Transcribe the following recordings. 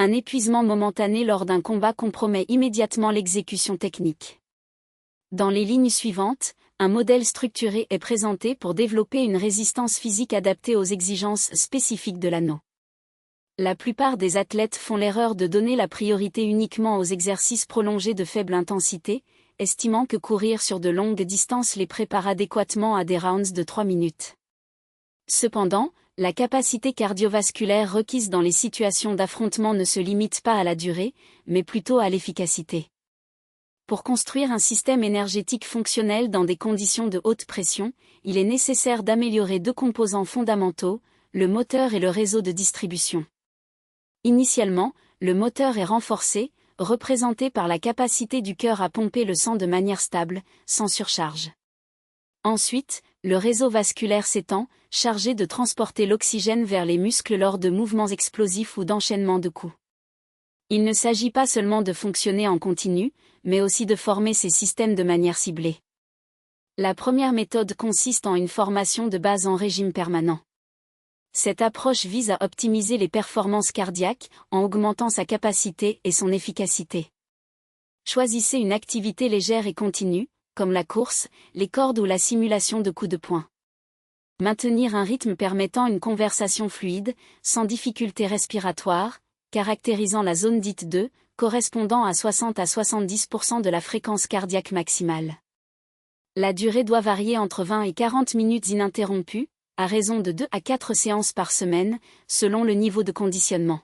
Un épuisement momentané lors d'un combat compromet immédiatement l'exécution technique. Dans les lignes suivantes, un modèle structuré est présenté pour développer une résistance physique adaptée aux exigences spécifiques de l'anneau. La plupart des athlètes font l'erreur de donner la priorité uniquement aux exercices prolongés de faible intensité, estimant que courir sur de longues distances les prépare adéquatement à des rounds de 3 minutes. Cependant, la capacité cardiovasculaire requise dans les situations d'affrontement ne se limite pas à la durée, mais plutôt à l'efficacité. Pour construire un système énergétique fonctionnel dans des conditions de haute pression, il est nécessaire d'améliorer deux composants fondamentaux, le moteur et le réseau de distribution. Initialement, le moteur est renforcé, représenté par la capacité du cœur à pomper le sang de manière stable, sans surcharge. Ensuite, le réseau vasculaire s'étend, chargé de transporter l'oxygène vers les muscles lors de mouvements explosifs ou d'enchaînements de coups. Il ne s'agit pas seulement de fonctionner en continu, mais aussi de former ces systèmes de manière ciblée. La première méthode consiste en une formation de base en régime permanent. Cette approche vise à optimiser les performances cardiaques en augmentant sa capacité et son efficacité. Choisissez une activité légère et continue, comme la course, les cordes ou la simulation de coups de poing. Maintenir un rythme permettant une conversation fluide, sans difficulté respiratoire, caractérisant la zone dite 2, correspondant à 60 à 70% de la fréquence cardiaque maximale. La durée doit varier entre 20 et 40 minutes ininterrompues, à raison de 2 à 4 séances par semaine, selon le niveau de conditionnement.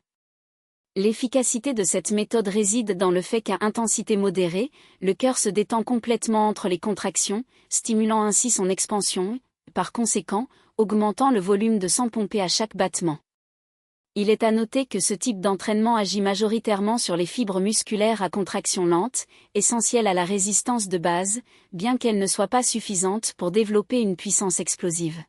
L'efficacité de cette méthode réside dans le fait qu'à intensité modérée, le cœur se détend complètement entre les contractions, stimulant ainsi son expansion, par conséquent, augmentant le volume de sang pompé à chaque battement. Il est à noter que ce type d'entraînement agit majoritairement sur les fibres musculaires à contraction lente, essentielles à la résistance de base, bien qu'elle ne soit pas suffisante pour développer une puissance explosive.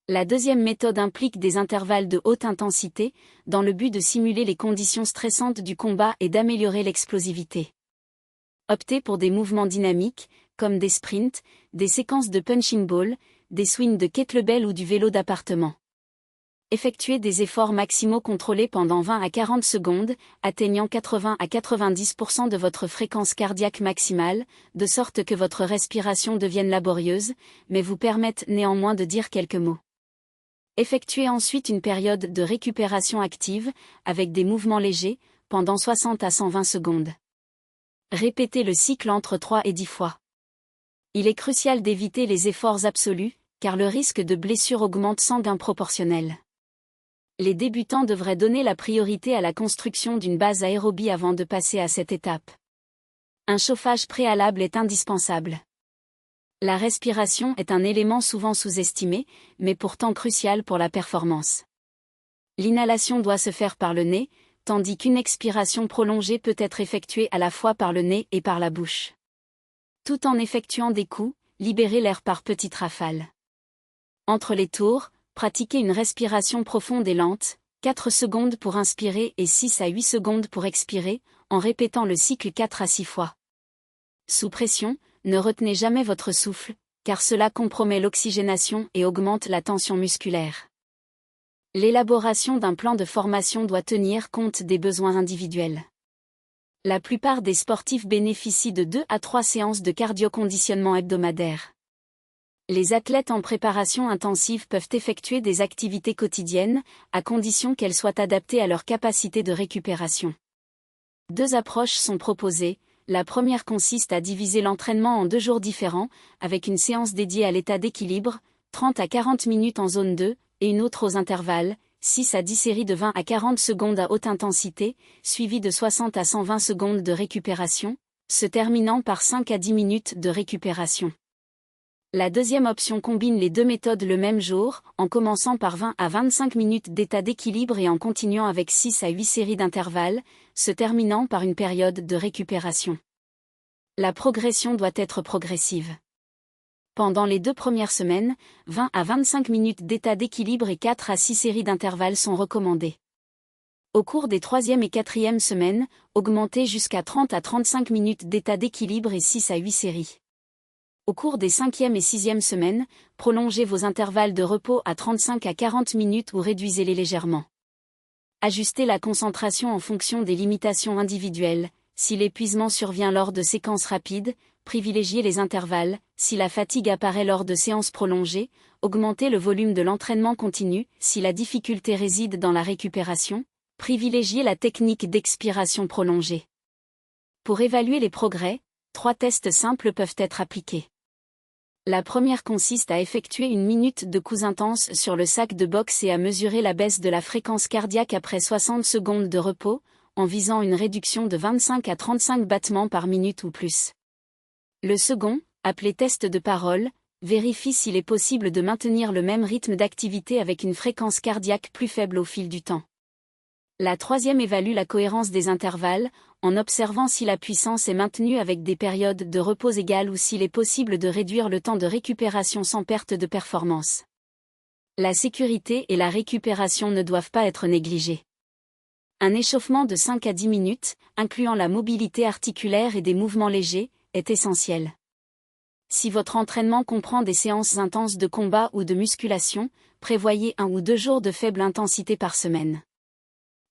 La deuxième méthode implique des intervalles de haute intensité, dans le but de simuler les conditions stressantes du combat et d'améliorer l'explosivité. Optez pour des mouvements dynamiques, comme des sprints, des séquences de punching ball, des swings de kettlebell ou du vélo d'appartement. Effectuez des efforts maximaux contrôlés pendant 20 à 40 secondes, atteignant 80 à 90% de votre fréquence cardiaque maximale, de sorte que votre respiration devienne laborieuse, mais vous permette néanmoins de dire quelques mots. Effectuez ensuite une période de récupération active, avec des mouvements légers, pendant 60 à 120 secondes. Répétez le cycle entre 3 et 10 fois. Il est crucial d'éviter les efforts absolus, car le risque de blessure augmente sans gain proportionnel. Les débutants devraient donner la priorité à la construction d'une base aérobie avant de passer à cette étape. Un chauffage préalable est indispensable. La respiration est un élément souvent sous-estimé, mais pourtant crucial pour la performance. L'inhalation doit se faire par le nez, tandis qu'une expiration prolongée peut être effectuée à la fois par le nez et par la bouche. Tout en effectuant des coups, libérez l'air par petites rafales. Entre les tours, pratiquez une respiration profonde et lente, 4 secondes pour inspirer et 6 à 8 secondes pour expirer, en répétant le cycle 4 à 6 fois. Sous pression, ne retenez jamais votre souffle, car cela compromet l'oxygénation et augmente la tension musculaire. L'élaboration d'un plan de formation doit tenir compte des besoins individuels. La plupart des sportifs bénéficient de 2 à 3 séances de cardio-conditionnement hebdomadaires. Les athlètes en préparation intensive peuvent effectuer des activités quotidiennes, à condition qu'elles soient adaptées à leur capacité de récupération. 2 approches sont proposées. La première consiste à diviser l'entraînement en 2 jours différents, avec une séance dédiée à l'état d'équilibre, 30 à 40 minutes en zone 2, et une autre aux intervalles, 6 à 10 séries de 20 à 40 secondes à haute intensité, suivies de 60 à 120 secondes de récupération, se terminant par 5 à 10 minutes de récupération. La deuxième option combine les 2 méthodes le même jour, en commençant par 20 à 25 minutes d'état d'équilibre et en continuant avec 6 à 8 séries d'intervalles, se terminant par une période de récupération. La progression doit être progressive. Pendant les 2 premières semaines, 20 à 25 minutes d'état d'équilibre et 4 à 6 séries d'intervalles sont recommandées. Au cours des 3e et 4e semaines, augmentez jusqu'à 30 à 35 minutes d'état d'équilibre et 6 à 8 séries. Au cours des 5e et 6e semaines, prolongez vos intervalles de repos à 35 à 40 minutes ou réduisez-les légèrement. Ajustez la concentration en fonction des limitations individuelles. Si l'épuisement survient lors de séquences rapides, privilégiez les intervalles. Si la fatigue apparaît lors de séances prolongées, augmentez le volume de l'entraînement continu. Si la difficulté réside dans la récupération, privilégiez la technique d'expiration prolongée. Pour évaluer les progrès, 3 tests simples peuvent être appliqués. La première consiste à effectuer 1 minute de coups intenses sur le sac de boxe et à mesurer la baisse de la fréquence cardiaque après 60 secondes de repos, en visant une réduction de 25 à 35 battements par minute ou plus. Le second, appelé test de parole, vérifie s'il est possible de maintenir le même rythme d'activité avec une fréquence cardiaque plus faible au fil du temps. La troisième évalue la cohérence des intervalles, en observant si la puissance est maintenue avec des périodes de repos égales ou s'il est possible de réduire le temps de récupération sans perte de performance. La sécurité et la récupération ne doivent pas être négligées. Un échauffement de 5 à 10 minutes, incluant la mobilité articulaire et des mouvements légers, est essentiel. Si votre entraînement comprend des séances intenses de combat ou de musculation, prévoyez 1 ou 2 jours de faible intensité par semaine.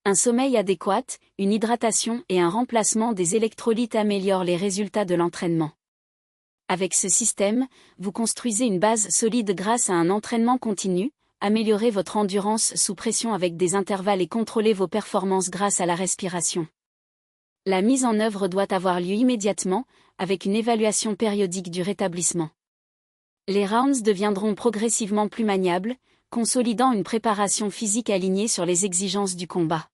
Un sommeil adéquat, une hydratation et un remplacement des électrolytes améliorent les résultats de l'entraînement. Avec ce système, vous construisez une base solide grâce à un entraînement continu, améliorez votre endurance sous pression avec des intervalles et contrôlez vos performances grâce à la respiration. La mise en œuvre doit avoir lieu immédiatement, avec une évaluation périodique du rétablissement. Les rounds deviendront progressivement plus maniables, consolidant une préparation physique alignée sur les exigences du combat.